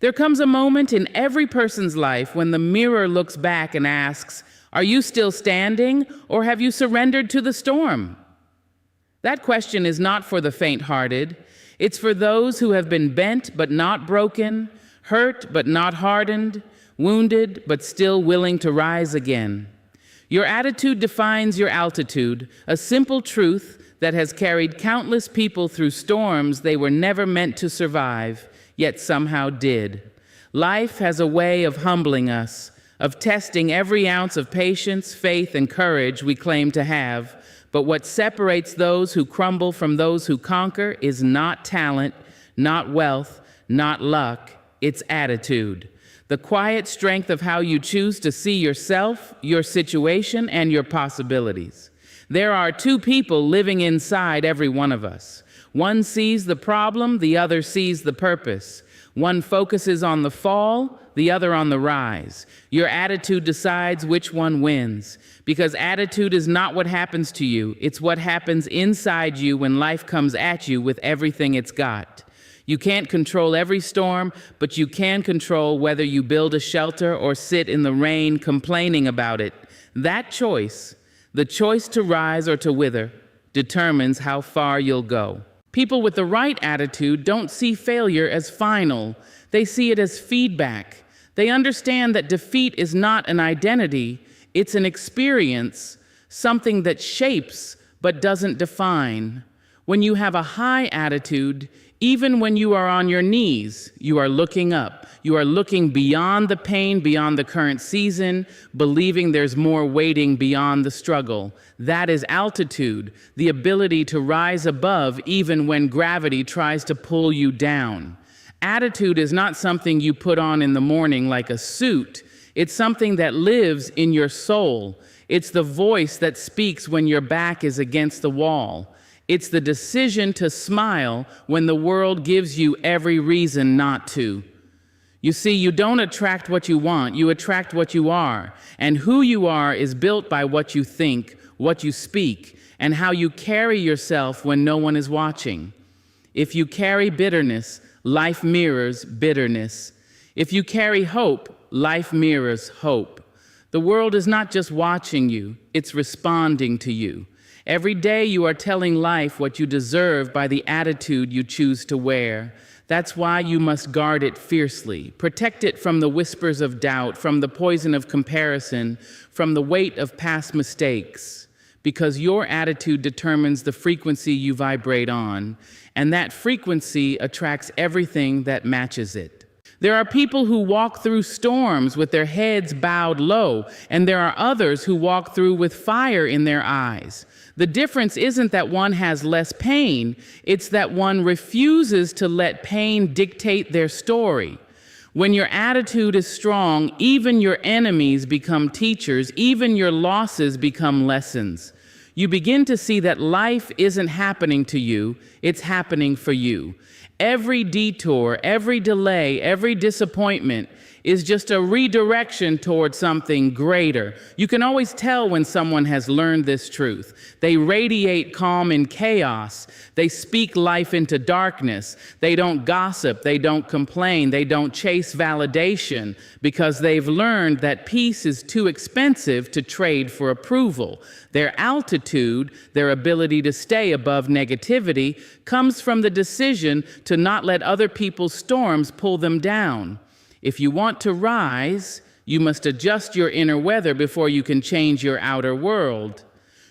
There comes a moment in every person's life when the mirror looks back and asks, "Are you still standing, or have you surrendered to the storm?" That question is not for the faint-hearted. It's for those who have been bent but not broken, hurt but not hardened, wounded but still willing to rise again. Your attitude defines your altitude, a simple truth that has carried countless people through storms they were never meant to survive, yet somehow did. Life has a way of humbling us, of testing every ounce of patience, faith, and courage we claim to have. But what separates those who crumble from those who conquer is not talent, not wealth, not luck, it's attitude. The quiet strength of how you choose to see yourself, your situation, and your possibilities. There are two people living inside every one of us. One sees the problem, the other sees the purpose. One focuses on the fall, the other on the rise. Your attitude decides which one wins, because attitude is not what happens to you, it's what happens inside you when life comes at you with everything it's got. You can't control every storm, but you can control whether you build a shelter or sit in the rain complaining about it. That choice, the choice to rise or to wither, determines how far you'll go. People with the right attitude don't see failure as final. They see it as feedback. They understand that defeat is not an identity, it's an experience, something that shapes but doesn't define. When you have a high attitude, even when you are on your knees, you are looking up. You are looking beyond the pain, beyond the current season, believing there's more waiting beyond the struggle. That is altitude, the ability to rise above even when gravity tries to pull you down. Attitude is not something you put on in the morning like a suit. It's something that lives in your soul. It's the voice that speaks when your back is against the wall. It's the decision to smile when the world gives you every reason not to. You see, you don't attract what you want, you attract what you are. And who you are is built by what you think, what you speak, and how you carry yourself when no one is watching. If you carry bitterness, life mirrors bitterness. If you carry hope, life mirrors hope. The world is not just watching you, it's responding to you. Every day you are telling life what you deserve by the attitude you choose to wear. That's why you must guard it fiercely. Protect it from the whispers of doubt, from the poison of comparison, from the weight of past mistakes. Because your attitude determines the frequency you vibrate on, and that frequency attracts everything that matches it. There are people who walk through storms with their heads bowed low, and there are others who walk through with fire in their eyes. The difference isn't that one has less pain, it's that one refuses to let pain dictate their story. When your attitude is strong, even your enemies become teachers, even your losses become lessons. You begin to see that life isn't happening to you, it's happening for you. Every detour, every delay, every disappointment is just a redirection toward something greater. You can always tell when someone has learned this truth. They radiate calm in chaos. They speak life into darkness. They don't gossip. They don't complain. They don't chase validation because they've learned that peace is too expensive to trade for approval. Their altitude, their ability to stay above negativity, comes from the decision to not let other people's storms pull them down. If you want to rise, you must adjust your inner weather before you can change your outer world.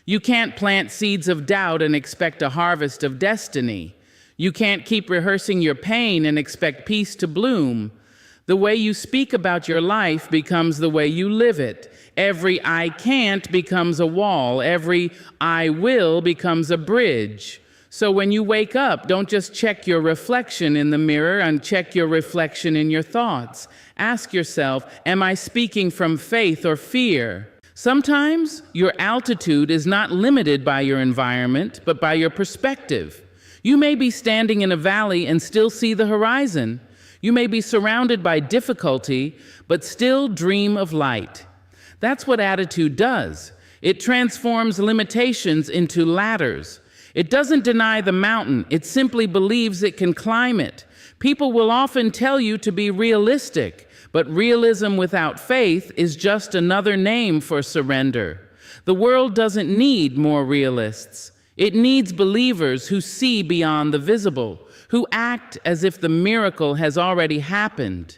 You can't plant seeds of doubt and expect a harvest of destiny. You can't keep rehearsing your pain and expect peace to bloom. The way you speak about your life becomes the way you live it. Every I can't becomes a wall. Every I will becomes a bridge. So when you wake up, don't just check your reflection in the mirror and check your reflection in your thoughts. Ask yourself, am I speaking from faith or fear? Sometimes your altitude is not limited by your environment, but by your perspective. You may be standing in a valley and still see the horizon. You may be surrounded by difficulty, but still dream of light. That's what attitude does. It transforms limitations into ladders. It doesn't deny the mountain, it simply believes it can climb it. People will often tell you to be realistic, but realism without faith is just another name for surrender. The world doesn't need more realists. It needs believers who see beyond the visible, who act as if the miracle has already happened.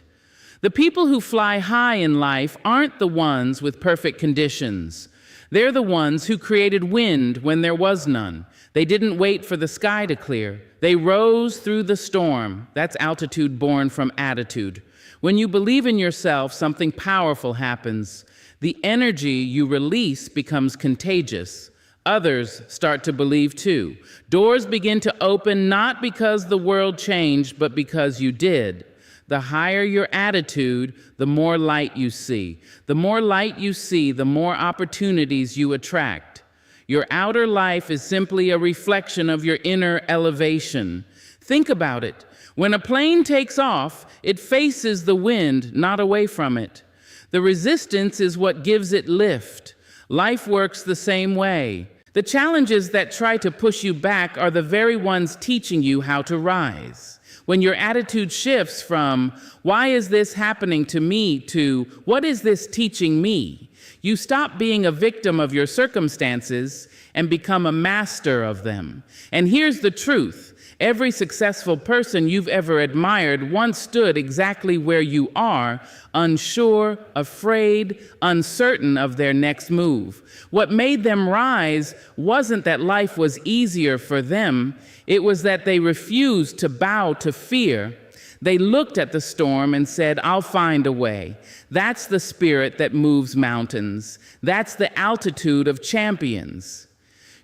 The people who fly high in life aren't the ones with perfect conditions. They're the ones who created wind when there was none. They didn't wait for the sky to clear. They rose through the storm. That's altitude born from attitude. When you believe in yourself, something powerful happens. The energy you release becomes contagious. Others start to believe too. Doors begin to open not because the world changed, but because you did. The higher your attitude, the more light you see. The more light you see, the more opportunities you attract. Your outer life is simply a reflection of your inner elevation. Think about it. When a plane takes off, it faces the wind, not away from it. The resistance is what gives it lift. Life works the same way. The challenges that try to push you back are the very ones teaching you how to rise. When your attitude shifts from, "Why is this happening to me?" to, "What is this teaching me?" you stop being a victim of your circumstances and become a master of them. And here's the truth. Every successful person you've ever admired once stood exactly where you are, unsure, afraid, uncertain of their next move. What made them rise wasn't that life was easier for them. It was that they refused to bow to fear. They looked at the storm and said, "I'll find a way." That's the spirit that moves mountains. That's the altitude of champions.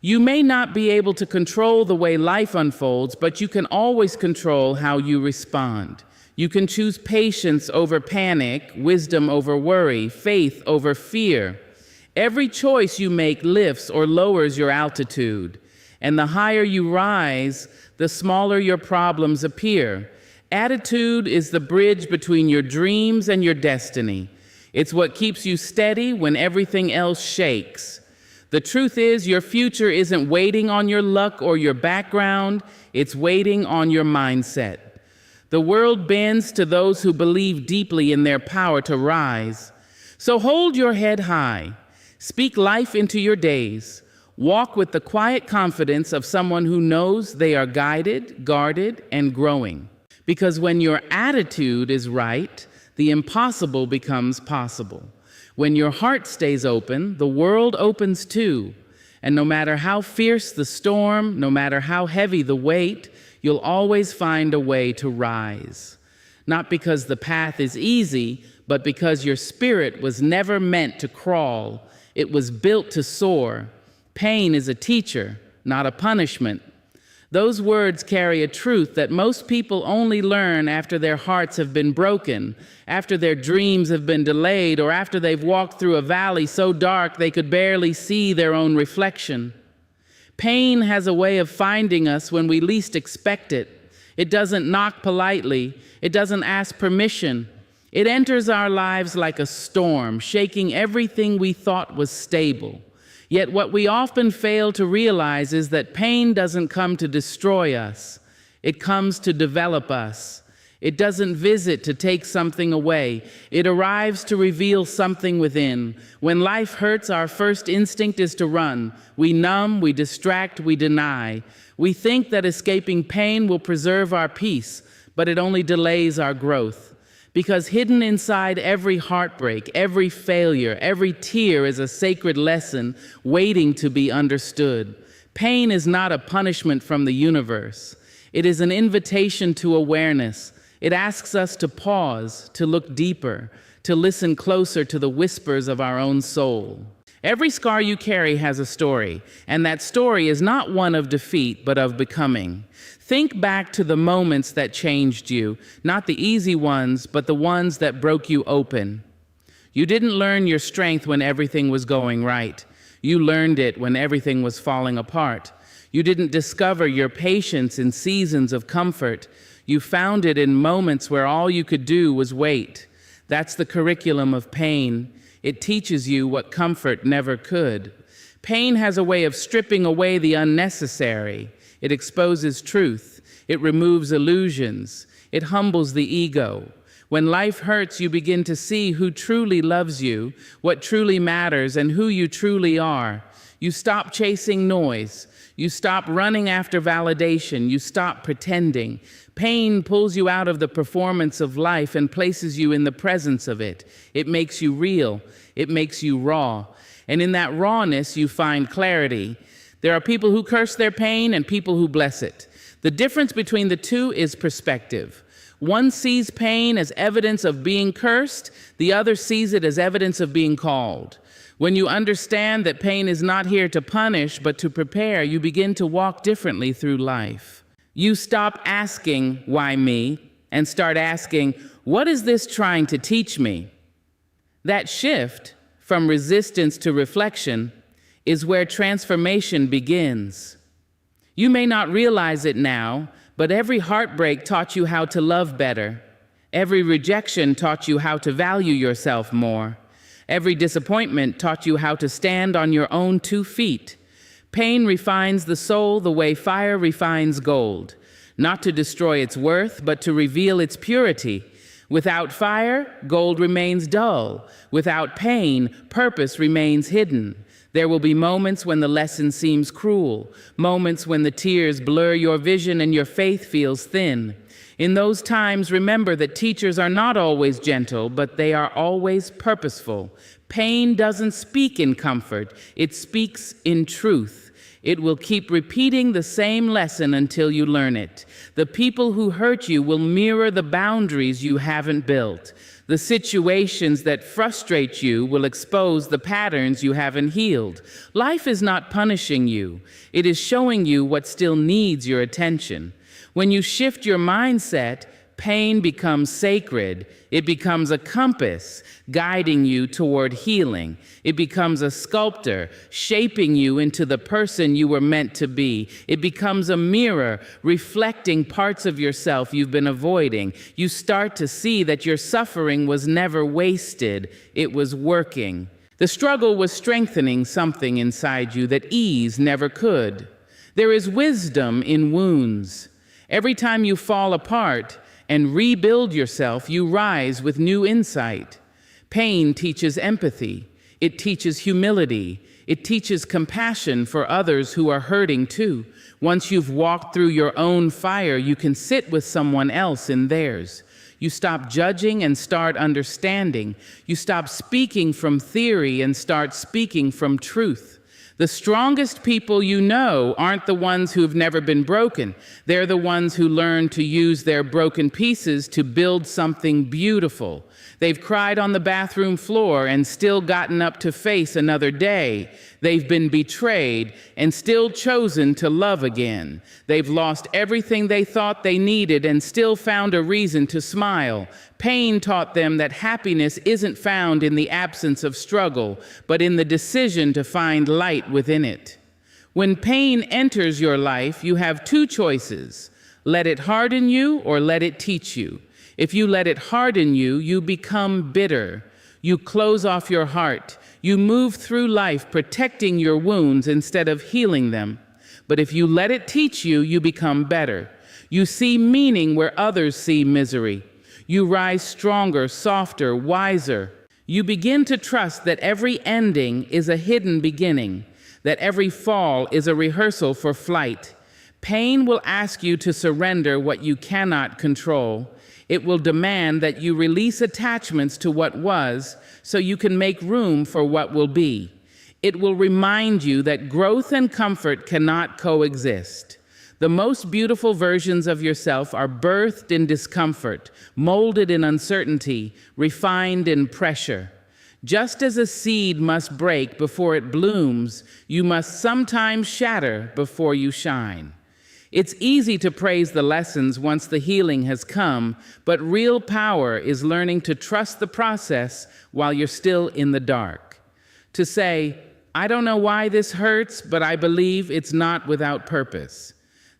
You may not be able to control the way life unfolds, but you can always control how you respond. You can choose patience over panic, wisdom over worry, faith over fear. Every choice you make lifts or lowers your altitude. And the higher you rise, the smaller your problems appear. Attitude is the bridge between your dreams and your destiny. It's what keeps you steady when everything else shakes. The truth is, your future isn't waiting on your luck or your background, it's waiting on your mindset. The world bends to those who believe deeply in their power to rise. So hold your head high. Speak life into your days. Walk with the quiet confidence of someone who knows they are guided, guarded, and growing. Because when your attitude is right, the impossible becomes possible. When your heart stays open, the world opens too. And no matter how fierce the storm, no matter how heavy the weight, you'll always find a way to rise. Not because the path is easy, but because your spirit was never meant to crawl. It was built to soar. Pain is a teacher, not a punishment. Those words carry a truth that most people only learn after their hearts have been broken, after their dreams have been delayed, or after they've walked through a valley so dark they could barely see their own reflection. Pain has a way of finding us when we least expect it. It doesn't knock politely. It doesn't ask permission. It enters our lives like a storm, shaking everything we thought was stable. Yet what we often fail to realize is that pain doesn't come to destroy us. It comes to develop us. It doesn't visit to take something away. It arrives to reveal something within. When life hurts, our first instinct is to run. We numb, we distract, we deny. We think that escaping pain will preserve our peace, but it only delays our growth. Because hidden inside every heartbreak, every failure, every tear is a sacred lesson waiting to be understood. Pain is not a punishment from the universe. It is an invitation to awareness. It asks us to pause, to look deeper, to listen closer to the whispers of our own soul. Every scar you carry has a story, and that story is not one of defeat, but of becoming. Think back to the moments that changed you, not the easy ones, but the ones that broke you open. You didn't learn your strength when everything was going right. You learned it when everything was falling apart. You didn't discover your patience in seasons of comfort. You found it in moments where all you could do was wait. That's the curriculum of pain. It teaches you what comfort never could. Pain has a way of stripping away the unnecessary. It exposes truth. It removes illusions. It humbles the ego. When life hurts, you begin to see who truly loves you, what truly matters, and who you truly are. You stop chasing noise. You stop running after validation. You stop pretending. Pain pulls you out of the performance of life and places you in the presence of it. It makes you real. It makes you raw. And in that rawness, you find clarity. There are people who curse their pain and people who bless it. The difference between the two is perspective. One sees pain as evidence of being cursed, the other sees it as evidence of being called. When you understand that pain is not here to punish, but to prepare, you begin to walk differently through life. You stop asking, "Why me?" and start asking, "What is this trying to teach me?" That shift from resistance to reflection is where transformation begins. You may not realize it now, but every heartbreak taught you how to love better. Every rejection taught you how to value yourself more. Every disappointment taught you how to stand on your own 2 feet. Pain refines the soul the way fire refines gold, not to destroy its worth, but to reveal its purity. Without fire, gold remains dull. Without pain, purpose remains hidden. There will be moments when the lesson seems cruel, moments when the tears blur your vision and your faith feels thin. In those times, remember that teachers are not always gentle, but they are always purposeful. Pain doesn't speak in comfort, it speaks in truth. It will keep repeating the same lesson until you learn it. The people who hurt you will mirror the boundaries you haven't built. The situations that frustrate you will expose the patterns you haven't healed. Life is not punishing you. It is showing you what still needs your attention. When you shift your mindset, pain becomes sacred. It becomes a compass guiding you toward healing. It becomes a sculptor shaping you into the person you were meant to be. It becomes a mirror reflecting parts of yourself you've been avoiding. You start to see that your suffering was never wasted. It was working. The struggle was strengthening something inside you that ease never could. There is wisdom in wounds. Every time you fall apart and rebuild yourself, you rise with new insight. Pain teaches empathy. It teaches humility. It teaches compassion for others who are hurting too. Once you've walked through your own fire, you can sit with someone else in theirs. You stop judging and start understanding. You stop speaking from theory and start speaking from truth. The strongest people you know aren't the ones who've never been broken. They're the ones who learn to use their broken pieces to build something beautiful. They've cried on the bathroom floor and still gotten up to face another day. They've been betrayed and still chosen to love again. They've lost everything they thought they needed and still found a reason to smile. Pain taught them that happiness isn't found in the absence of struggle, but in the decision to find light within it. When pain enters your life, you have 2 choices. Let it harden you or let it teach you. If you let it harden you, you become bitter. You close off your heart. You move through life protecting your wounds instead of healing them. But if you let it teach you, you become better. You see meaning where others see misery. You rise stronger, softer, wiser. You begin to trust that every ending is a hidden beginning, that every fall is a rehearsal for flight. Pain will ask you to surrender what you cannot control. It will demand that you release attachments to what was so you can make room for what will be. It will remind you that growth and comfort cannot coexist. The most beautiful versions of yourself are birthed in discomfort, molded in uncertainty, refined in pressure. Just as a seed must break before it blooms, you must sometimes shatter before you shine. It's easy to praise the lessons once the healing has come, but real power is learning to trust the process while you're still in the dark. To say, I don't know why this hurts, but I believe it's not without purpose.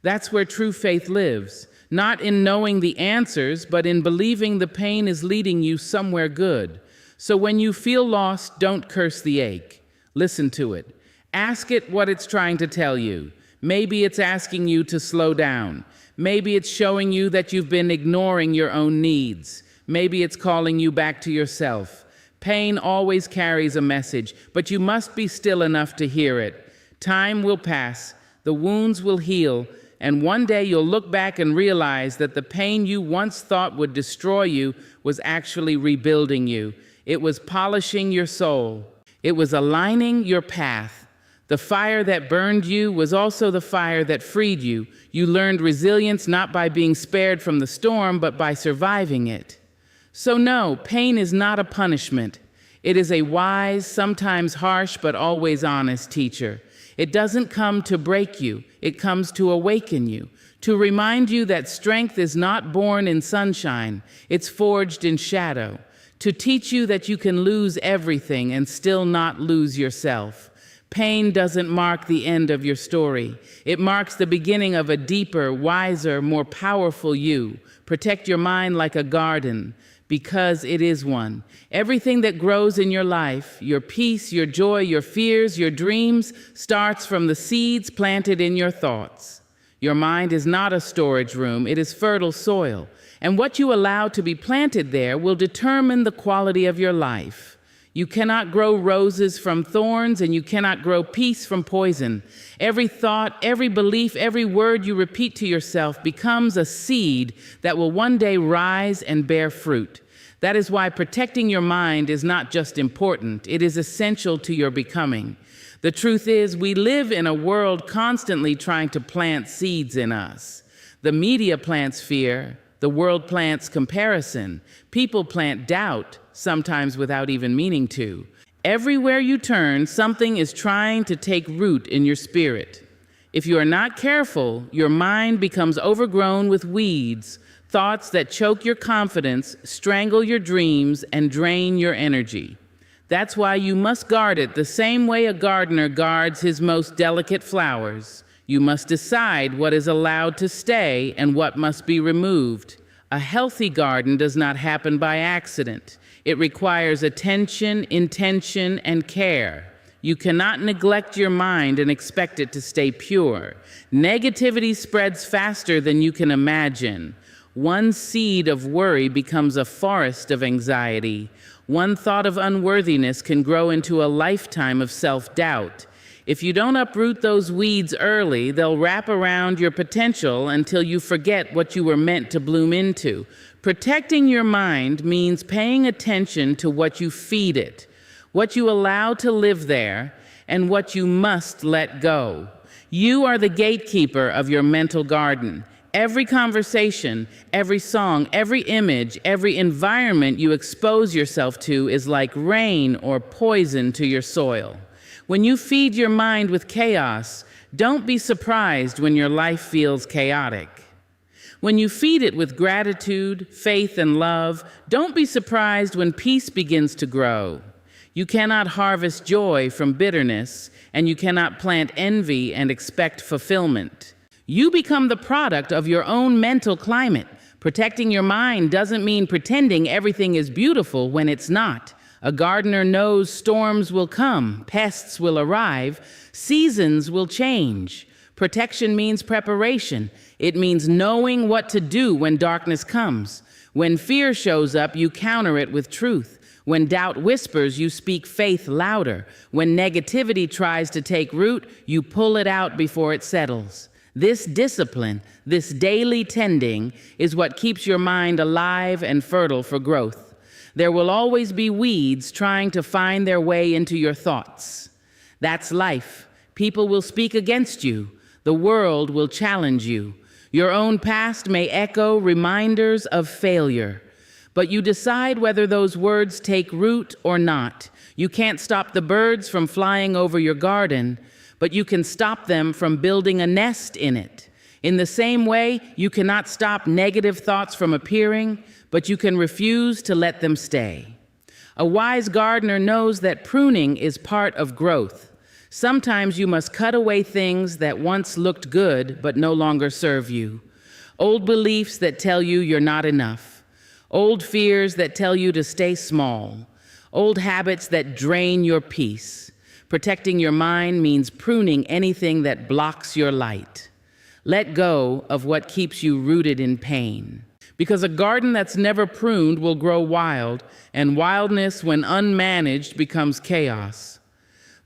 That's where true faith lives, not in knowing the answers, but in believing the pain is leading you somewhere good. So when you feel lost, don't curse the ache. Listen to it. Ask it what it's trying to tell you. Maybe it's asking you to slow down. Maybe it's showing you that you've been ignoring your own needs. Maybe it's calling you back to yourself. Pain always carries a message, but you must be still enough to hear it. Time will pass, the wounds will heal, and one day you'll look back and realize that the pain you once thought would destroy you was actually rebuilding you. It was polishing your soul. It was aligning your path. The fire that burned you was also the fire that freed you. You learned resilience not by being spared from the storm, but by surviving it. So no, pain is not a punishment. It is a wise, sometimes harsh, but always honest teacher. It doesn't come to break you. It comes to awaken you, to remind you that strength is not born in sunshine. It's forged in shadow, to teach you that you can lose everything and still not lose yourself. Pain doesn't mark the end of your story. It marks the beginning of a deeper, wiser, more powerful you. Protect your mind like a garden, because it is one. Everything that grows in your life, your peace, your joy, your fears, your dreams, starts from the seeds planted in your thoughts. Your mind is not a storage room, it is fertile soil. And what you allow to be planted there will determine the quality of your life. You cannot grow roses from thorns, and you cannot grow peace from poison. Every thought, every belief, every word you repeat to yourself becomes a seed that will one day rise and bear fruit. That is why protecting your mind is not just important, it is essential to your becoming. The truth is, we live in a world constantly trying to plant seeds in us. The media plants fear, the world plants comparison, people plant doubt, sometimes without even meaning to. Everywhere you turn, something is trying to take root in your spirit. If you are not careful, your mind becomes overgrown with weeds, thoughts that choke your confidence, strangle your dreams, and drain your energy. That's why you must guard it the same way a gardener guards his most delicate flowers. You must decide what is allowed to stay and what must be removed. A healthy garden does not happen by accident. It requires attention, intention, and care. You cannot neglect your mind and expect it to stay pure. Negativity spreads faster than you can imagine. One seed of worry becomes a forest of anxiety. One thought of unworthiness can grow into a lifetime of self-doubt. If you don't uproot those weeds early, they'll wrap around your potential until you forget what you were meant to bloom into. Protecting your mind means paying attention to what you feed it, what you allow to live there, and what you must let go. You are the gatekeeper of your mental garden. Every conversation, every song, every image, every environment you expose yourself to is like rain or poison to your soil. When you feed your mind with chaos, don't be surprised when your life feels chaotic. When you feed it with gratitude, faith, and love, don't be surprised when peace begins to grow. You cannot harvest joy from bitterness, and you cannot plant envy and expect fulfillment. You become the product of your own mental climate. Protecting your mind doesn't mean pretending everything is beautiful when it's not. A gardener knows storms will come, pests will arrive, seasons will change. Protection means preparation. It means knowing what to do when darkness comes. When fear shows up, you counter it with truth. When doubt whispers, you speak faith louder. When negativity tries to take root, you pull it out before it settles. This discipline, this daily tending, is what keeps your mind alive and fertile for growth. There will always be weeds trying to find their way into your thoughts. That's life. People will speak against you. The world will challenge you. Your own past may echo reminders of failure. But you decide whether those words take root or not. You can't stop the birds from flying over your garden, but you can stop them from building a nest in it. In the same way, you cannot stop negative thoughts from appearing, but you can refuse to let them stay. A wise gardener knows that pruning is part of growth. Sometimes you must cut away things that once looked good but no longer serve you. Old beliefs that tell you you're not enough. Old fears that tell you to stay small. Old habits that drain your peace. Protecting your mind means pruning anything that blocks your light. Let go of what keeps you rooted in pain. Because a garden that's never pruned will grow wild, and wildness, when unmanaged, becomes chaos.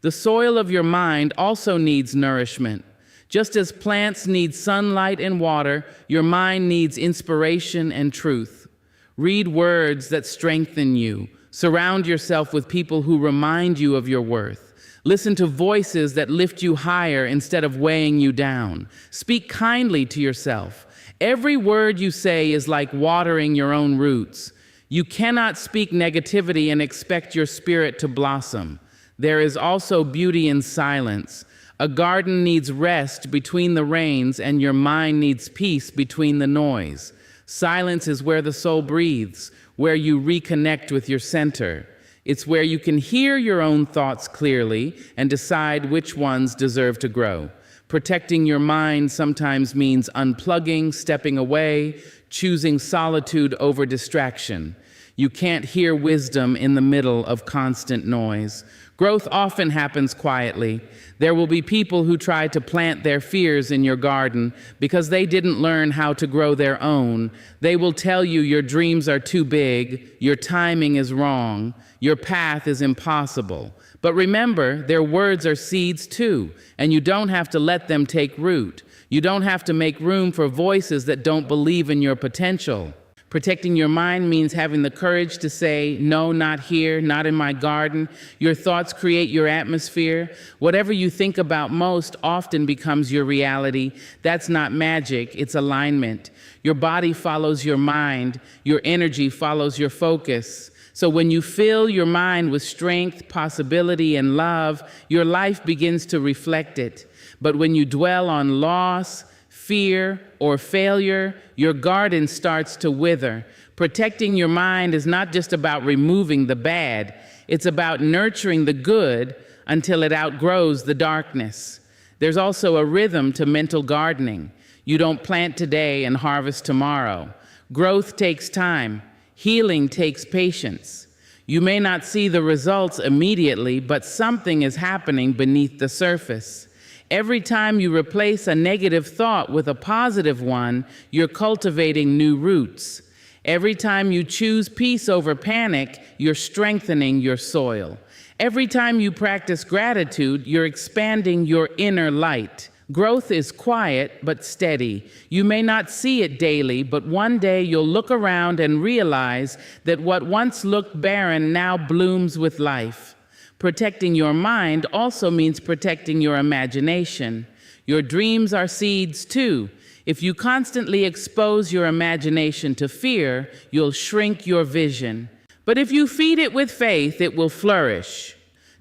The soil of your mind also needs nourishment. Just as plants need sunlight and water, your mind needs inspiration and truth. Read words that strengthen you. Surround yourself with people who remind you of your worth. Listen to voices that lift you higher instead of weighing you down. Speak kindly to yourself. Every word you say is like watering your own roots. You cannot speak negativity and expect your spirit to blossom. There is also beauty in silence. A garden needs rest between the rains, and your mind needs peace between the noise. Silence is where the soul breathes, where you reconnect with your center. It's where you can hear your own thoughts clearly and decide which ones deserve to grow. Protecting your mind sometimes means unplugging, stepping away, choosing solitude over distraction. You can't hear wisdom in the middle of constant noise. Growth often happens quietly. There will be people who try to plant their fears in your garden because they didn't learn how to grow their own. They will tell you your dreams are too big, your timing is wrong, your path is impossible. But remember, their words are seeds too, and you don't have to let them take root. You don't have to make room for voices that don't believe in your potential. Protecting your mind means having the courage to say, no, not here, not in my garden. Your thoughts create your atmosphere. Whatever you think about most often becomes your reality. That's not magic, it's alignment. Your body follows your mind. Your energy follows your focus. So when you fill your mind with strength, possibility, and love, your life begins to reflect it. But when you dwell on loss, fear, or failure, your garden starts to wither. Protecting your mind is not just about removing the bad, it's about nurturing the good until it outgrows the darkness. There's also a rhythm to mental gardening. You don't plant today and harvest tomorrow. Growth takes time. Healing takes patience. You may not see the results immediately, but something is happening beneath the surface. Every time you replace a negative thought with a positive one, you're cultivating new roots. Every time you choose peace over panic, you're strengthening your soil. Every time you practice gratitude, you're expanding your inner light. Growth is quiet but steady. You may not see it daily, but one day you'll look around and realize that what once looked barren now blooms with life. Protecting your mind also means protecting your imagination. Your dreams are seeds too. If you constantly expose your imagination to fear, you'll shrink your vision. But if you feed it with faith, it will flourish.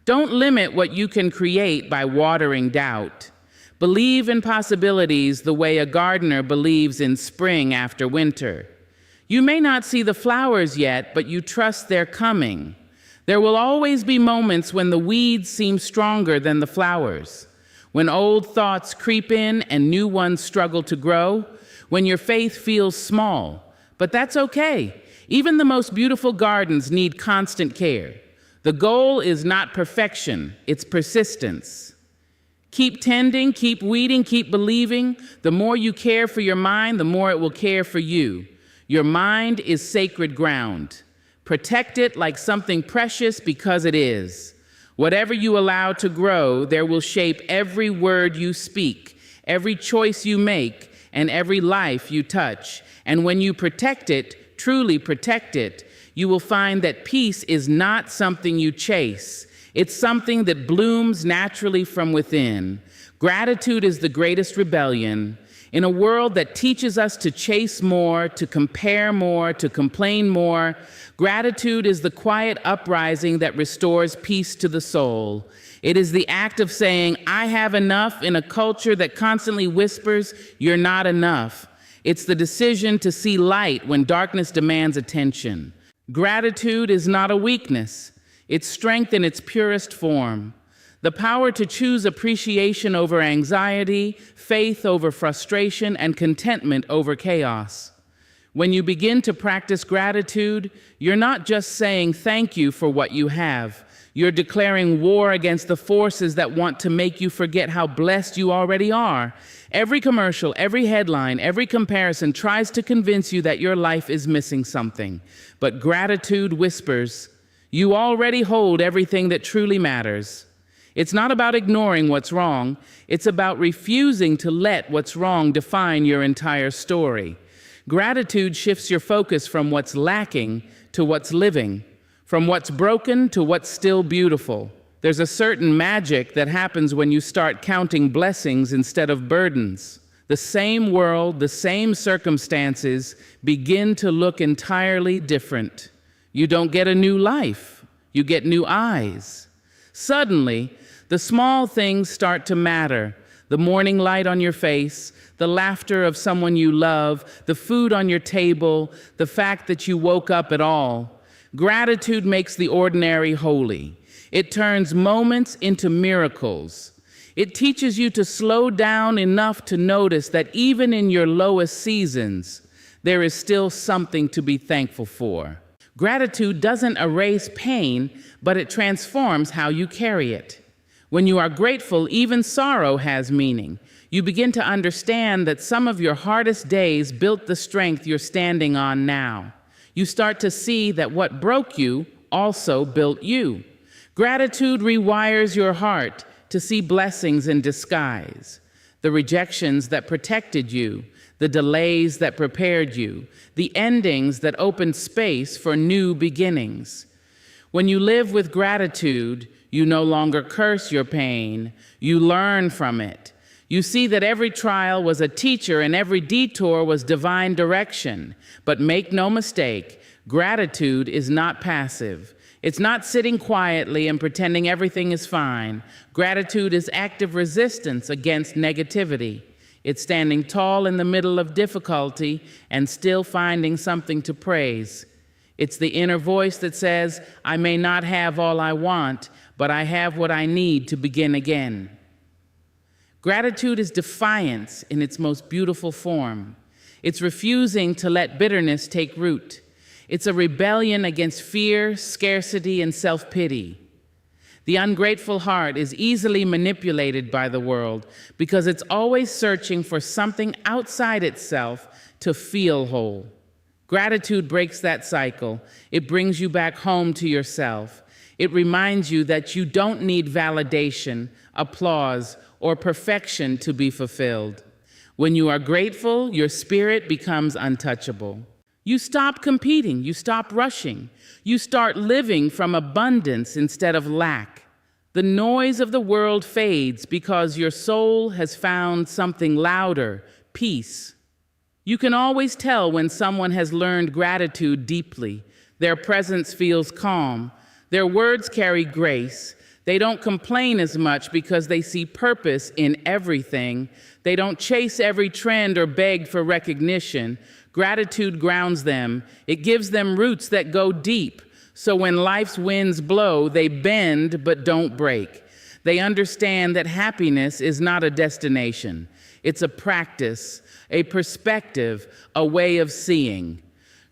Don't limit what you can create by watering doubt. Believe in possibilities the way a gardener believes in spring after winter. You may not see the flowers yet, but you trust they're coming. There will always be moments when the weeds seem stronger than the flowers, when old thoughts creep in and new ones struggle to grow, when your faith feels small. But that's okay. Even the most beautiful gardens need constant care. The goal is not perfection, it's persistence. Keep tending, keep weeding, keep believing. The more you care for your mind, the more it will care for you. Your mind is sacred ground. Protect it like something precious because it is. Whatever you allow to grow, there will shape every word you speak, every choice you make, and every life you touch. And when you protect it, truly protect it, you will find that peace is not something you chase. It's something that blooms naturally from within. Gratitude is the greatest rebellion. In a world that teaches us to chase more, to compare more, to complain more, gratitude is the quiet uprising that restores peace to the soul. It is the act of saying, I have enough in a culture that constantly whispers, you're not enough. It's the decision to see light when darkness demands attention. Gratitude is not a weakness. It's strength in its purest form. The power to choose appreciation over anxiety, faith over frustration, and contentment over chaos. When you begin to practice gratitude, you're not just saying thank you for what you have. You're declaring war against the forces that want to make you forget how blessed you already are. Every commercial, every headline, every comparison tries to convince you that your life is missing something. But gratitude whispers, you already hold everything that truly matters. It's not about ignoring what's wrong. It's about refusing to let what's wrong define your entire story. Gratitude shifts your focus from what's lacking to what's living, from what's broken to what's still beautiful. There's a certain magic that happens when you start counting blessings instead of burdens. The same world, the same circumstances begin to look entirely different. You don't get a new life, you get new eyes. Suddenly, the small things start to matter. The morning light on your face, the laughter of someone you love, the food on your table, the fact that you woke up at all. Gratitude makes the ordinary holy. It turns moments into miracles. It teaches you to slow down enough to notice that even in your lowest seasons, there is still something to be thankful for. Gratitude doesn't erase pain, but it transforms how you carry it. When you are grateful, even sorrow has meaning. You begin to understand that some of your hardest days built the strength you're standing on now. You start to see that what broke you also built you. Gratitude rewires your heart to see blessings in disguise. The rejections that protected you, the delays that prepared you, the endings that opened space for new beginnings. When you live with gratitude, you no longer curse your pain, you learn from it. You see that every trial was a teacher and every detour was divine direction. But make no mistake, gratitude is not passive. It's not sitting quietly and pretending everything is fine. Gratitude is active resistance against negativity. It's standing tall in the middle of difficulty and still finding something to praise. It's the inner voice that says, I may not have all I want, but I have what I need to begin again. Gratitude is defiance in its most beautiful form. It's refusing to let bitterness take root. It's a rebellion against fear, scarcity, and self-pity. The ungrateful heart is easily manipulated by the world because it's always searching for something outside itself to feel whole. Gratitude breaks that cycle. It brings you back home to yourself. It reminds you that you don't need validation, applause, or perfection to be fulfilled. When you are grateful, your spirit becomes untouchable. You stop competing, you stop rushing. You start living from abundance instead of lack. The noise of the world fades because your soul has found something louder, peace. You can always tell when someone has learned gratitude deeply. Their presence feels calm. Their words carry grace. They don't complain as much because they see purpose in everything. They don't chase every trend or beg for recognition. Gratitude grounds them. It gives them roots that go deep. So when life's winds blow, they bend but don't break. They understand that happiness is not a destination. It's a practice, a perspective, a way of seeing.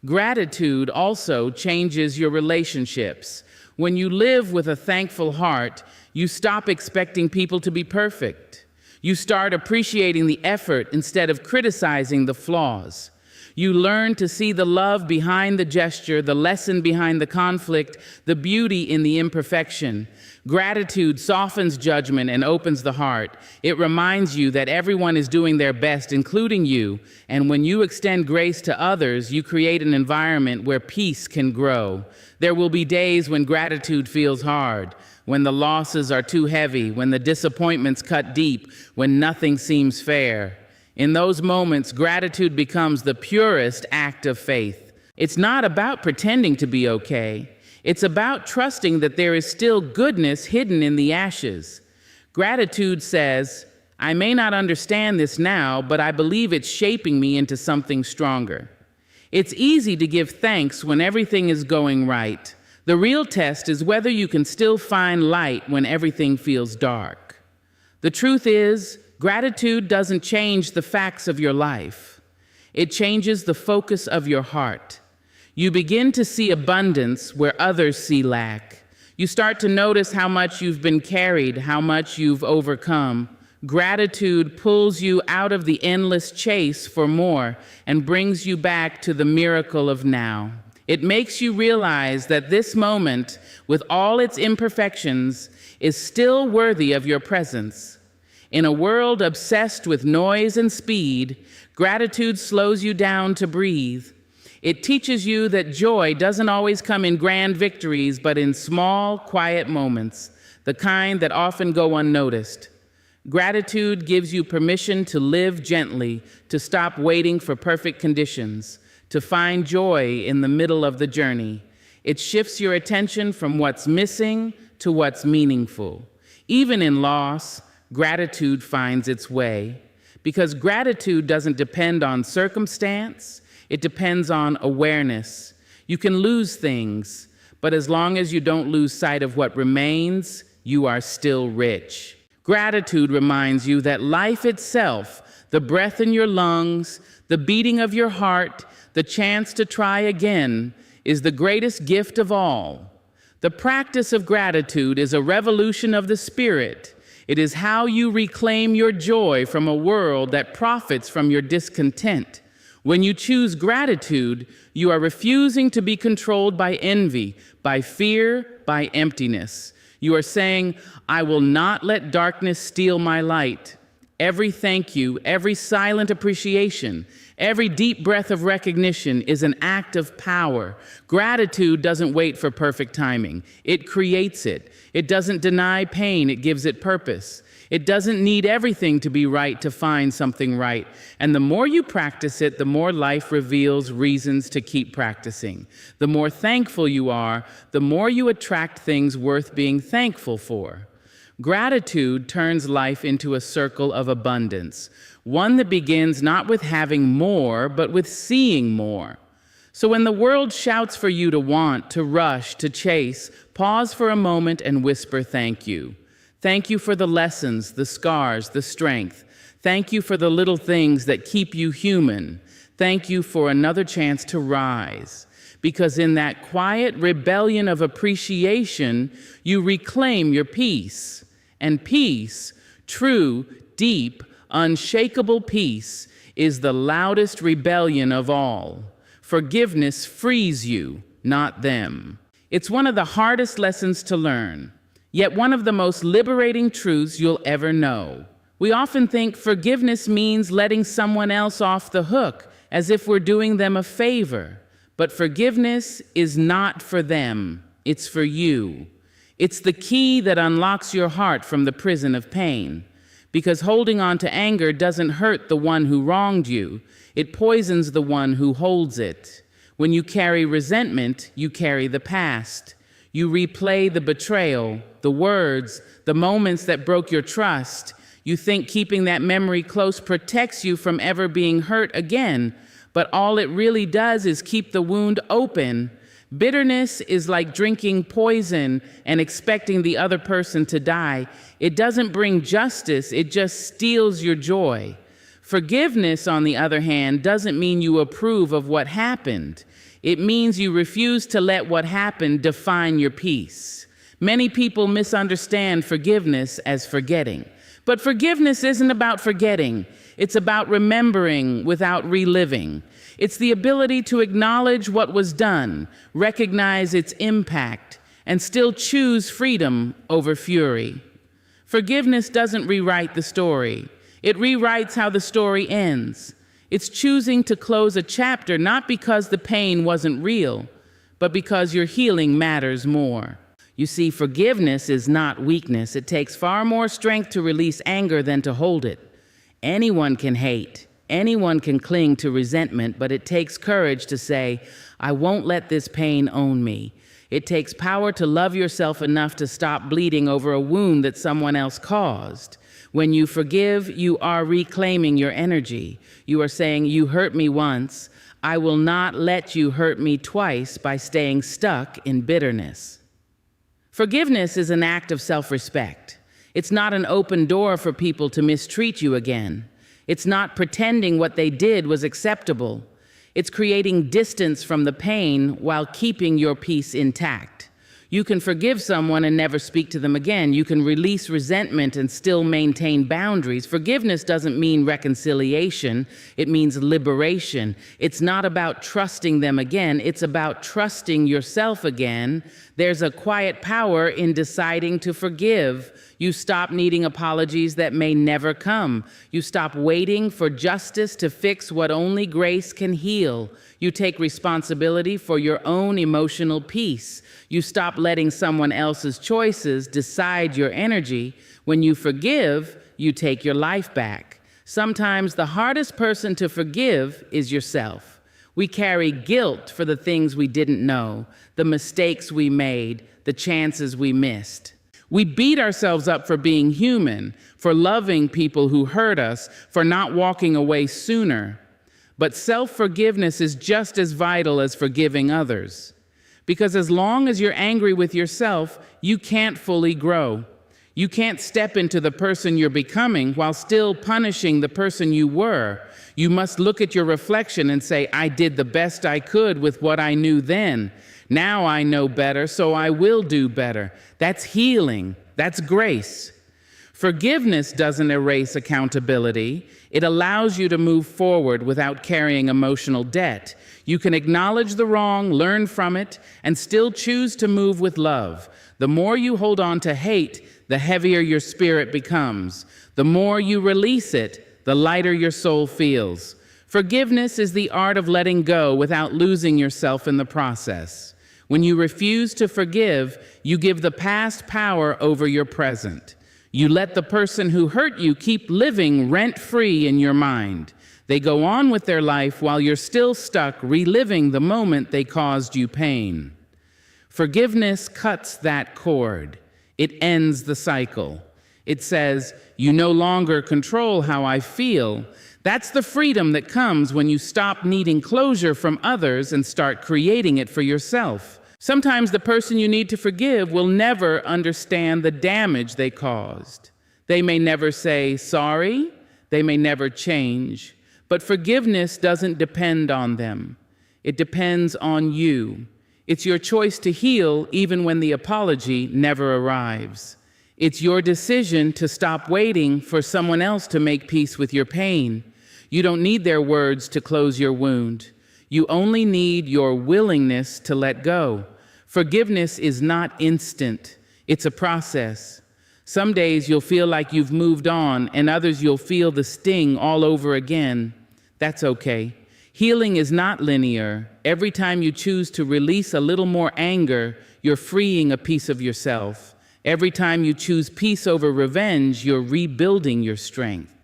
Gratitude also changes your relationships. When you live with a thankful heart, you stop expecting people to be perfect. You start appreciating the effort instead of criticizing the flaws. You learn to see the love behind the gesture, the lesson behind the conflict, the beauty in the imperfection. Gratitude softens judgment and opens the heart. It reminds you that everyone is doing their best, including you. And when you extend grace to others, you create an environment where peace can grow. There will be days when gratitude feels hard, when the losses are too heavy, when the disappointments cut deep, when nothing seems fair. In those moments, gratitude becomes the purest act of faith. It's not about pretending to be okay. It's about trusting that there is still goodness hidden in the ashes. Gratitude says, I may not understand this now, but I believe it's shaping me into something stronger. It's easy to give thanks when everything is going right. The real test is whether you can still find light when everything feels dark. The truth is, gratitude doesn't change the facts of your life. It changes the focus of your heart. You begin to see abundance where others see lack. You start to notice how much you've been carried, how much you've overcome. Gratitude pulls you out of the endless chase for more and brings you back to the miracle of now. It makes you realize that this moment, with all its imperfections, is still worthy of your presence. In a world obsessed with noise and speed, gratitude slows you down to breathe. It teaches you that joy doesn't always come in grand victories, but in small, quiet moments, the kind that often go unnoticed. Gratitude gives you permission to live gently, to stop waiting for perfect conditions, to find joy in the middle of the journey. It shifts your attention from what's missing to what's meaningful. Even in loss, gratitude finds its way, because gratitude doesn't depend on circumstance, it depends on awareness. You can lose things, but as long as you don't lose sight of what remains, you are still rich. Gratitude reminds you that life itself, the breath in your lungs, the beating of your heart, the chance to try again, is the greatest gift of all. The practice of gratitude is a revolution of the spirit. It is how you reclaim your joy from a world that profits from your discontent. When you choose gratitude, you are refusing to be controlled by envy, by fear, by emptiness. You are saying, I will not let darkness steal my light. Every thank you, every silent appreciation, every deep breath of recognition is an act of power. Gratitude doesn't wait for perfect timing. It creates it. It doesn't deny pain, it gives it purpose. It doesn't need everything to be right to find something right. And the more you practice it, the more life reveals reasons to keep practicing. The more thankful you are, the more you attract things worth being thankful for. Gratitude turns life into a circle of abundance, one that begins not with having more, but with seeing more. So when the world shouts for you to want, to rush, to chase, pause for a moment and whisper thank you. Thank you for the lessons, the scars, the strength. Thank you for the little things that keep you human. Thank you for another chance to rise. Because in that quiet rebellion of appreciation, you reclaim your peace. And peace, true, deep, unshakable peace, is the loudest rebellion of all. Forgiveness frees you, not them. It's one of the hardest lessons to learn, yet one of the most liberating truths you'll ever know. We often think forgiveness means letting someone else off the hook, as if we're doing them a favor. But forgiveness is not for them, it's for you. It's the key that unlocks your heart from the prison of pain. Because holding on to anger doesn't hurt the one who wronged you, it poisons the one who holds it. When you carry resentment, you carry the past. You replay the betrayal, the words, the moments that broke your trust. You think keeping that memory close protects you from ever being hurt again, but all it really does is keep the wound open. Bitterness is like drinking poison and expecting the other person to die. It doesn't bring justice, it just steals your joy. Forgiveness, on the other hand, doesn't mean you approve of what happened. It means you refuse to let what happened define your peace. Many people misunderstand forgiveness as forgetting. But forgiveness isn't about forgetting. It's about remembering without reliving. It's the ability to acknowledge what was done, recognize its impact, and still choose freedom over fury. Forgiveness doesn't rewrite the story. It rewrites how the story ends. It's choosing to close a chapter not because the pain wasn't real, but because your healing matters more. You see, forgiveness is not weakness. It takes far more strength to release anger than to hold it. Anyone can hate. Anyone can cling to resentment, but it takes courage to say, I won't let this pain own me. It takes power to love yourself enough to stop bleeding over a wound that someone else caused. When you forgive, you are reclaiming your energy. You are saying, you hurt me once. I will not let you hurt me twice by staying stuck in bitterness. Forgiveness is an act of self-respect. It's not an open door for people to mistreat you again. It's not pretending what they did was acceptable. It's creating distance from the pain while keeping your peace intact. You can forgive someone and never speak to them again. You can release resentment and still maintain boundaries. Forgiveness doesn't mean reconciliation. It means liberation. It's not about trusting them again. It's about trusting yourself again. There's a quiet power in deciding to forgive. You stop needing apologies that may never come. You stop waiting for justice to fix what only grace can heal. You take responsibility for your own emotional peace. You stop letting someone else's choices decide your energy. When you forgive, you take your life back. Sometimes the hardest person to forgive is yourself. We carry guilt for the things we didn't know, the mistakes we made, the chances we missed. We beat ourselves up for being human, for loving people who hurt us, for not walking away sooner. But self-forgiveness is just as vital as forgiving others. Because as long as you're angry with yourself, you can't fully grow. You can't step into the person you're becoming while still punishing the person you were. You must look at your reflection and say, I did the best I could with what I knew then. Now I know better, so I will do better. That's healing. That's grace. Forgiveness doesn't erase accountability. It allows you to move forward without carrying emotional debt. You can acknowledge the wrong, learn from it, and still choose to move with love. The more you hold on to hate, the heavier your spirit becomes. The more you release it, the lighter your soul feels. Forgiveness is the art of letting go without losing yourself in the process. When you refuse to forgive, you give the past power over your present. You let the person who hurt you keep living rent-free in your mind. They go on with their life while you're still stuck reliving the moment they caused you pain. Forgiveness cuts that cord. It ends the cycle. It says, you no longer control how I feel. That's the freedom that comes when you stop needing closure from others and start creating it for yourself. Sometimes the person you need to forgive will never understand the damage they caused. They may never say sorry. They may never change. But forgiveness doesn't depend on them. It depends on you. It's your choice to heal even when the apology never arrives. It's your decision to stop waiting for someone else to make peace with your pain. You don't need their words to close your wound. You only need your willingness to let go. Forgiveness is not instant. It's a process. Some days you'll feel like you've moved on, and others you'll feel the sting all over again. That's okay. Healing is not linear. Every time you choose to release a little more anger, you're freeing a piece of yourself. Every time you choose peace over revenge, you're rebuilding your strength.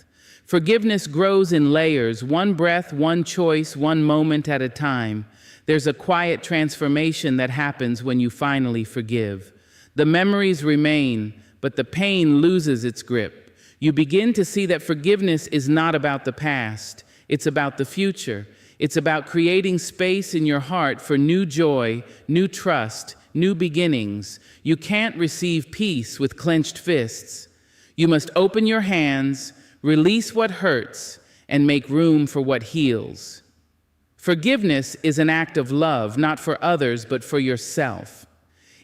Forgiveness grows in layers, one breath, one choice, one moment at a time. There's a quiet transformation that happens when you finally forgive. The memories remain, but the pain loses its grip. You begin to see that forgiveness is not about the past. It's about the future. It's about creating space in your heart for new joy, new trust, new beginnings. You can't receive peace with clenched fists. You must open your hands, release what hurts, and make room for what heals. Forgiveness is an act of love, not for others, but for yourself.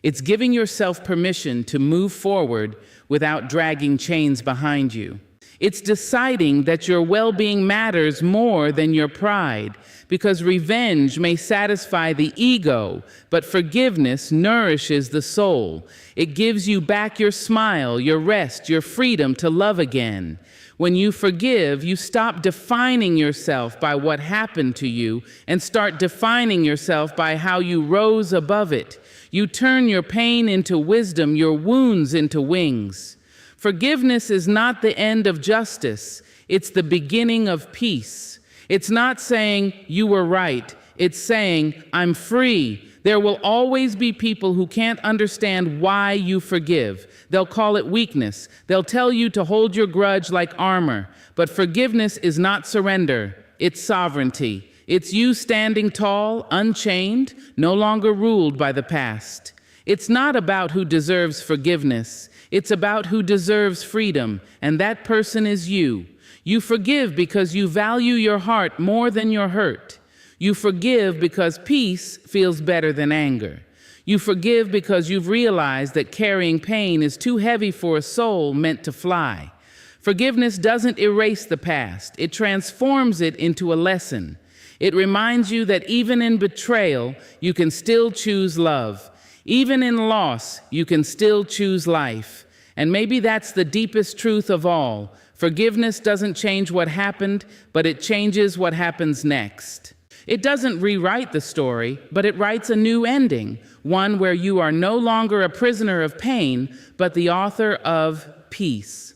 It's giving yourself permission to move forward without dragging chains behind you. It's deciding that your well-being matters more than your pride, because revenge may satisfy the ego, but forgiveness nourishes the soul. It gives you back your smile, your rest, your freedom to love again. When you forgive, you stop defining yourself by what happened to you and start defining yourself by how you rose above it. You turn your pain into wisdom, your wounds into wings. Forgiveness is not the end of justice. It's the beginning of peace. It's not saying you were right. It's saying I'm free. There will always be people who can't understand why you forgive. They'll call it weakness. They'll tell you to hold your grudge like armor. But forgiveness is not surrender. It's sovereignty. It's you standing tall, unchained, no longer ruled by the past. It's not about who deserves forgiveness. It's about who deserves freedom, and that person is you. You forgive because you value your heart more than your hurt. You forgive because peace feels better than anger. You forgive because you've realized that carrying pain is too heavy for a soul meant to fly. Forgiveness doesn't erase the past, it transforms it into a lesson. It reminds you that even in betrayal, you can still choose love. Even in loss, you can still choose life. And maybe that's the deepest truth of all. Forgiveness doesn't change what happened, but it changes what happens next. It doesn't rewrite the story, but it writes a new ending, one where you are no longer a prisoner of pain, but the author of peace.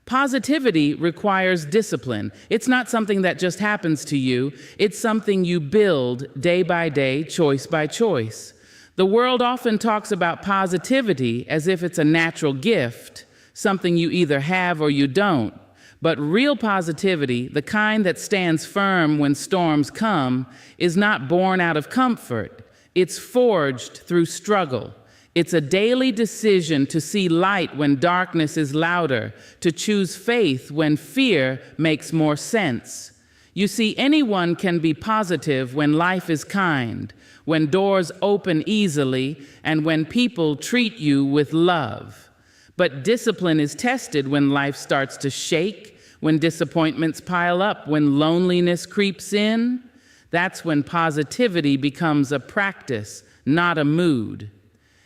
Positivity requires discipline. It's not something that just happens to you. It's something you build day by day, choice by choice. The world often talks about positivity as if it's a natural gift, something you either have or you don't. But real positivity, the kind that stands firm when storms come, is not born out of comfort. It's forged through struggle. It's a daily decision to see light when darkness is louder, to choose faith when fear makes more sense. You see, anyone can be positive when life is kind, when doors open easily, and when people treat you with love. But discipline is tested when life starts to shake, when disappointments pile up, when loneliness creeps in. That's when positivity becomes a practice, not a mood.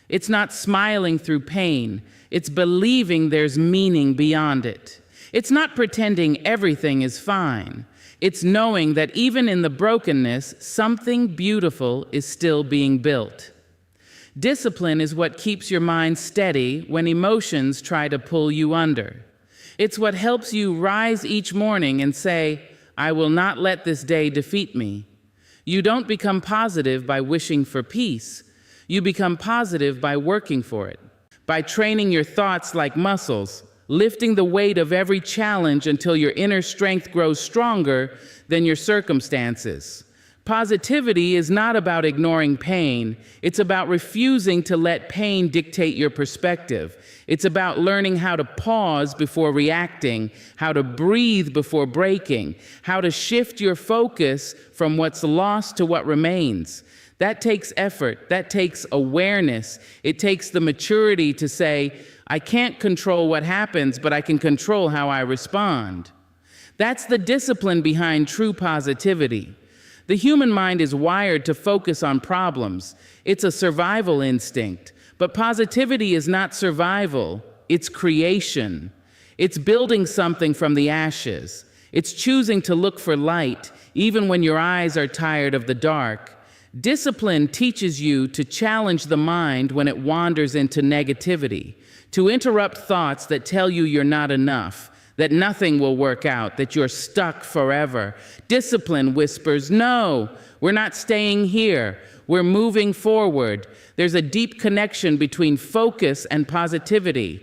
It's not smiling through pain. It's believing there's meaning beyond it. It's not pretending everything is fine. It's knowing that even in the brokenness, something beautiful is still being built. Discipline is what keeps your mind steady when emotions try to pull you under. It's what helps you rise each morning and say, "I will not let this day defeat me." You don't become positive by wishing for peace. You become positive by working for it, by training your thoughts like muscles, lifting the weight of every challenge until your inner strength grows stronger than your circumstances. Positivity is not about ignoring pain. It's about refusing to let pain dictate your perspective. It's about learning how to pause before reacting, how to breathe before breaking, how to shift your focus from what's lost to what remains. That takes effort. That takes awareness. It takes the maturity to say, I can't control what happens, but I can control how I respond. That's the discipline behind true positivity. The human mind is wired to focus on problems. It's a survival instinct. But positivity is not survival. It's creation. It's building something from the ashes. It's choosing to look for light, even when your eyes are tired of the dark. Discipline teaches you to challenge the mind when it wanders into negativity, to interrupt thoughts that tell you you're not enough, that nothing will work out, that you're stuck forever. Discipline whispers, no, we're not staying here. We're moving forward. There's a deep connection between focus and positivity.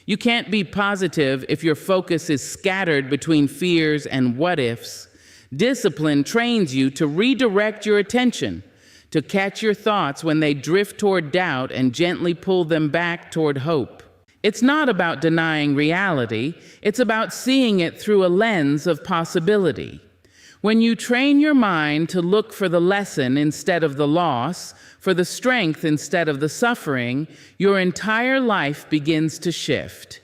You can't be positive if your focus is scattered between fears and what-ifs. Discipline trains you to redirect your attention, to catch your thoughts when they drift toward doubt and gently pull them back toward hope. It's not about denying reality. It's about seeing it through a lens of possibility. When you train your mind to look for the lesson instead of the loss, for the strength instead of the suffering, your entire life begins to shift.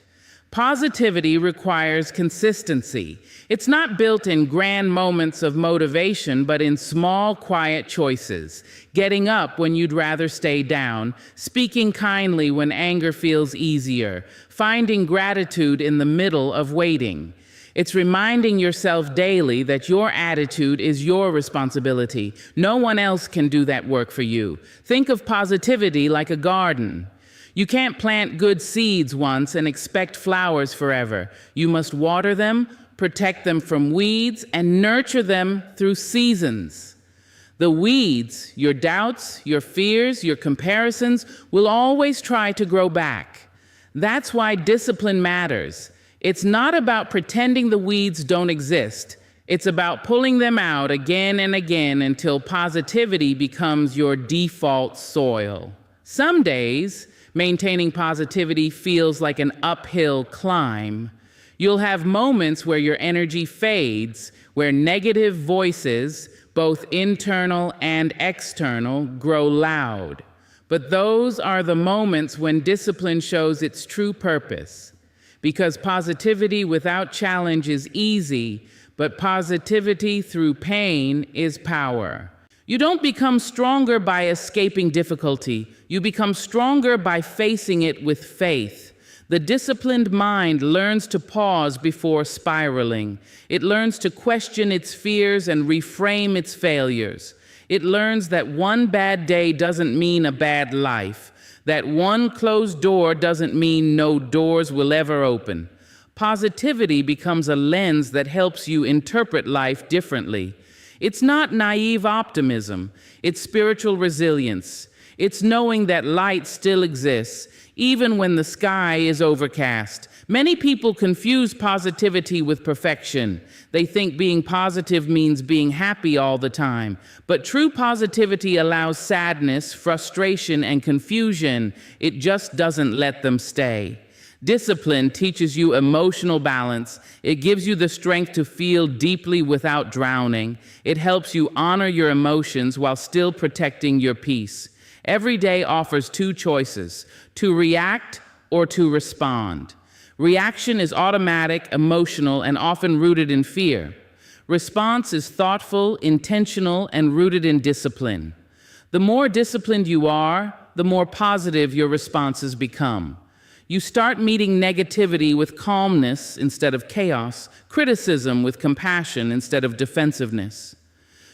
Positivity requires consistency. It's not built in grand moments of motivation, but in small, quiet choices. Getting up when you'd rather stay down, speaking kindly when anger feels easier, finding gratitude in the middle of waiting. It's reminding yourself daily that your attitude is your responsibility. No one else can do that work for you. Think of positivity like a garden. You can't plant good seeds once and expect flowers forever. You must water them, protect them from weeds, and nurture them through seasons. The weeds, your doubts, your fears, your comparisons, will always try to grow back. That's why discipline matters. It's not about pretending the weeds don't exist. It's about pulling them out again and again until positivity becomes your default soil. Some days, maintaining positivity feels like an uphill climb. You'll have moments where your energy fades, where negative voices, both internal and external, grow loud. But those are the moments when discipline shows its true purpose. Because positivity without challenge is easy, but positivity through pain is power. You don't become stronger by escaping difficulty. You become stronger by facing it with faith. The disciplined mind learns to pause before spiraling. It learns to question its fears and reframe its failures. It learns that one bad day doesn't mean a bad life. That one closed door doesn't mean no doors will ever open. Positivity becomes a lens that helps you interpret life differently. It's not naive optimism. It's spiritual resilience. It's knowing that light still exists, even when the sky is overcast. Many people confuse positivity with perfection. They think being positive means being happy all the time. But true positivity allows sadness, frustration, and confusion. It just doesn't let them stay. Discipline teaches you emotional balance. It gives you the strength to feel deeply without drowning. It helps you honor your emotions while still protecting your peace. Every day offers two choices: to react or to respond. Reaction is automatic, emotional, and often rooted in fear. Response is thoughtful, intentional, and rooted in discipline. The more disciplined you are, the more positive your responses become. You start meeting negativity with calmness instead of chaos, criticism with compassion instead of defensiveness.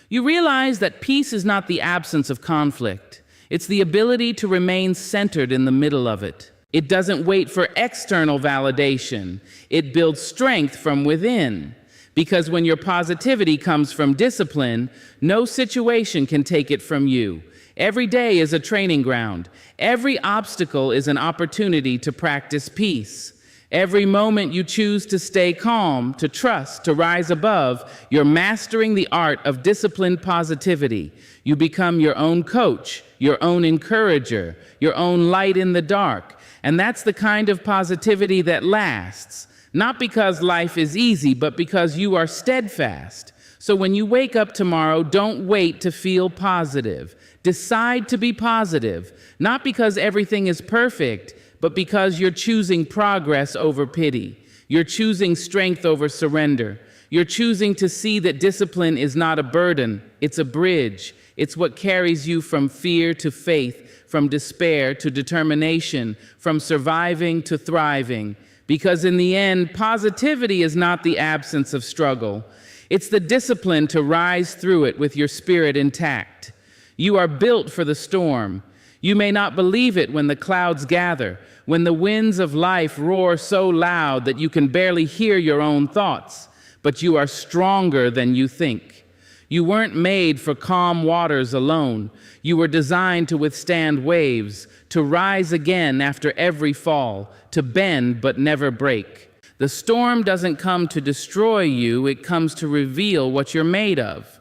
You realize that peace is not the absence of conflict. It's the ability to remain centered in the middle of it. It doesn't wait for external validation. It builds strength from within. Because when your positivity comes from discipline, no situation can take it from you. Every day is a training ground. Every obstacle is an opportunity to practice peace. Every moment you choose to stay calm, to trust, to rise above, you're mastering the art of disciplined positivity. You become your own coach, your own encourager, your own light in the dark. And that's the kind of positivity that lasts. Not because life is easy, but because you are steadfast. So when you wake up tomorrow, don't wait to feel positive. Decide to be positive, not because everything is perfect, but because you're choosing progress over pity. You're choosing strength over surrender. You're choosing to see that discipline is not a burden, it's a bridge. It's what carries you from fear to faith, from despair to determination, from surviving to thriving. Because in the end, positivity is not the absence of struggle. It's the discipline to rise through it with your spirit intact. You are built for the storm. You may not believe it when the clouds gather, when the winds of life roar so loud that you can barely hear your own thoughts, but you are stronger than you think. You weren't made for calm waters alone. You were designed to withstand waves, to rise again after every fall, to bend but never break. The storm doesn't come to destroy you, it comes to reveal what you're made of.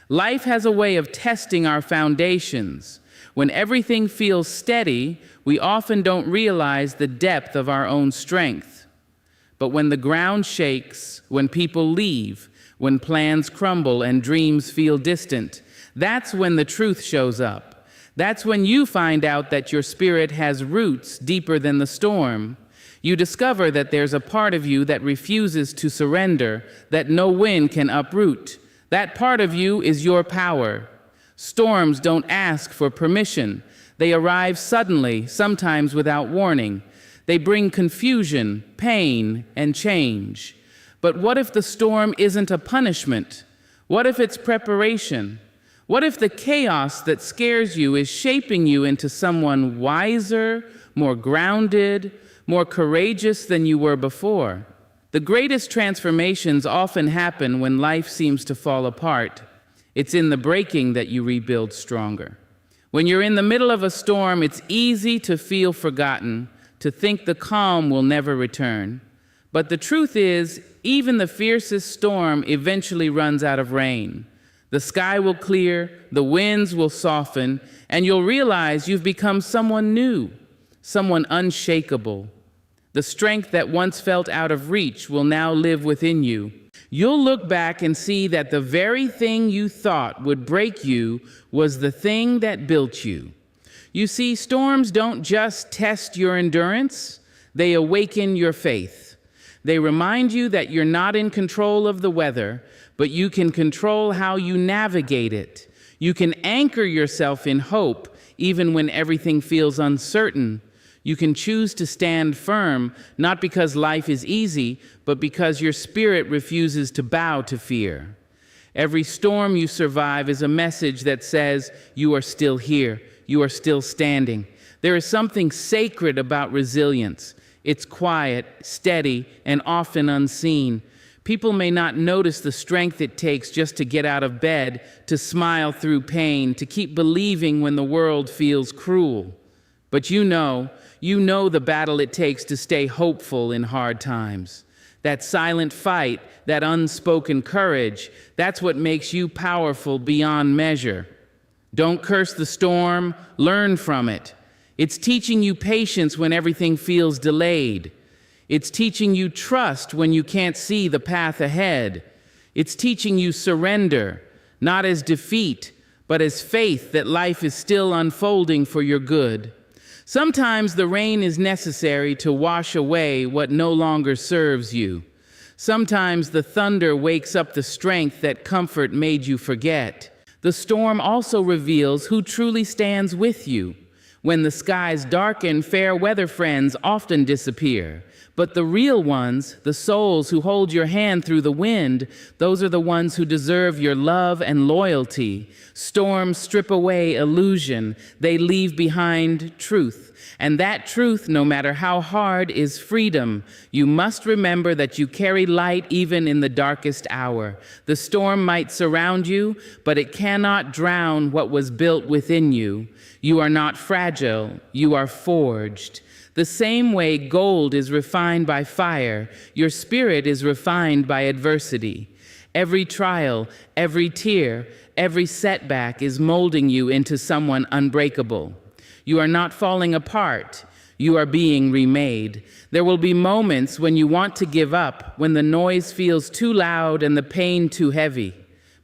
Life has a way of testing our foundations. When everything feels steady, we often don't realize the depth of our own strength. But when the ground shakes, when people leave, when plans crumble and dreams feel distant, that's when the truth shows up. That's when you find out that your spirit has roots deeper than the storm. You discover that there's a part of you that refuses to surrender, that no wind can uproot. That part of you is your power. Storms don't ask for permission. They arrive suddenly, sometimes without warning. They bring confusion, pain, and change. But what if the storm isn't a punishment? What if it's preparation? What if the chaos that scares you is shaping you into someone wiser, more grounded, more courageous than you were before? The greatest transformations often happen when life seems to fall apart. It's in the breaking that you rebuild stronger. When you're in the middle of a storm, it's easy to feel forgotten, to think the calm will never return. But the truth is, even the fiercest storm eventually runs out of rain. The sky will clear, the winds will soften, and you'll realize you've become someone new, someone unshakable. The strength that once felt out of reach will now live within you. You'll look back and see that the very thing you thought would break you was the thing that built you. You see, storms don't just test your endurance, they awaken your faith. They remind you that you're not in control of the weather, but you can control how you navigate it. You can anchor yourself in hope, even when everything feels uncertain. You can choose to stand firm, not because life is easy, but because your spirit refuses to bow to fear. Every storm you survive is a message that says, you are still here, you are still standing. There is something sacred about resilience. It's quiet, steady, and often unseen. People may not notice the strength it takes just to get out of bed, to smile through pain, to keep believing when the world feels cruel. But you know the battle it takes to stay hopeful in hard times. That silent fight, that unspoken courage, that's what makes you powerful beyond measure. Don't curse the storm, learn from it. It's teaching you patience when everything feels delayed. It's teaching you trust when you can't see the path ahead. It's teaching you surrender, not as defeat, but as faith that life is still unfolding for your good. Sometimes the rain is necessary to wash away what no longer serves you. Sometimes the thunder wakes up the strength that comfort made you forget. The storm also reveals who truly stands with you. When the skies darken, fair weather friends often disappear. But the real ones, the souls who hold your hand through the wind, those are the ones who deserve your love and loyalty. Storms strip away illusion. They leave behind truth. And that truth, no matter how hard, is freedom. You must remember that you carry light even in the darkest hour. The storm might surround you, but it cannot drown what was built within you. You are not fragile. You are forged. The same way gold is refined by fire, your spirit is refined by adversity. Every trial, every tear, every setback is molding you into someone unbreakable. You are not falling apart. You are being remade. There will be moments when you want to give up, when the noise feels too loud and the pain too heavy.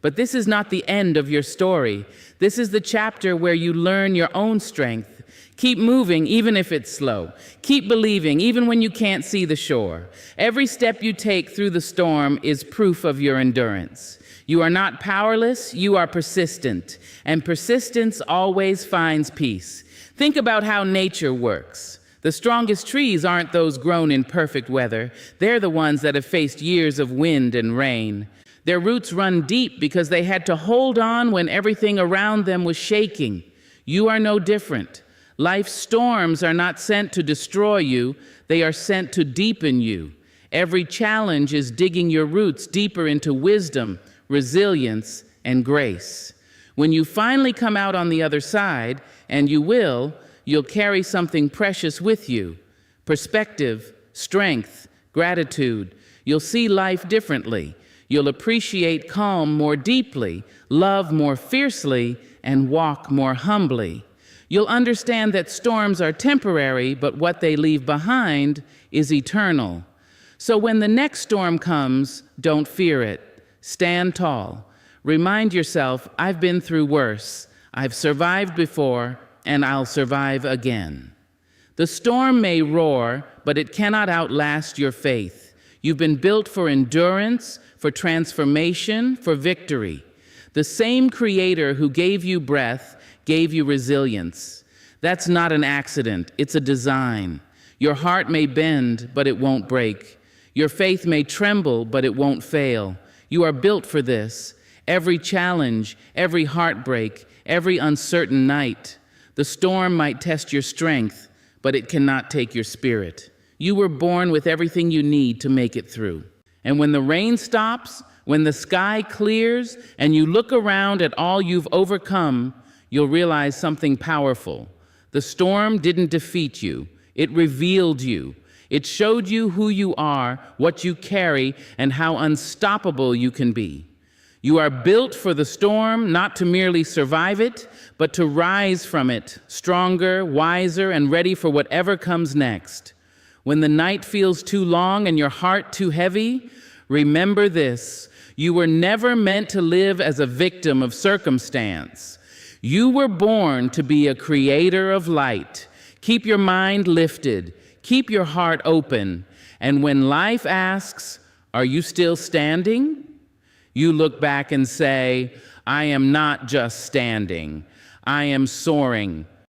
But this is not the end of your story. This is the chapter where you learn your own strength. Keep moving, even if it's slow. Keep believing, even when you can't see the shore. Every step you take through the storm is proof of your endurance. You are not powerless, you are persistent. And persistence always finds peace. Think about how nature works. The strongest trees aren't those grown in perfect weather. They're the ones that have faced years of wind and rain. Their roots run deep because they had to hold on when everything around them was shaking. You are no different. Life's storms are not sent to destroy you, they are sent to deepen you. Every challenge is digging your roots deeper into wisdom, resilience, and grace. When you finally come out on the other side, and you will, you'll carry something precious with you. Perspective, strength, gratitude. You'll see life differently. You'll appreciate calm more deeply, love more fiercely, and walk more humbly. You'll understand that storms are temporary, but what they leave behind is eternal. So when the next storm comes, don't fear it. Stand tall. Remind yourself, I've been through worse. I've survived before, and I'll survive again. The storm may roar, but it cannot outlast your faith. You've been built for endurance, for transformation, for victory. The same Creator who gave you breath gave you resilience. That's not an accident, it's a design. Your heart may bend, but it won't break. Your faith may tremble, but it won't fail. You are built for this. Every challenge, every heartbreak, every uncertain night. The storm might test your strength, but it cannot take your spirit. You were born with everything you need to make it through. And when the rain stops, when the sky clears, and you look around at all you've overcome, you'll realize something powerful. The storm didn't defeat you. It revealed you. It showed you who you are, what you carry, and how unstoppable you can be. You are built for the storm, not to merely survive it, but to rise from it, stronger, wiser, and ready for whatever comes next. When the night feels too long and your heart too heavy, remember this: you were never meant to live as a victim of circumstance. You were born to be a creator of light. Keep your mind lifted. Keep your heart open. And when life asks, "Are you still standing?" you look back and say, "I am not just standing. I am soaring.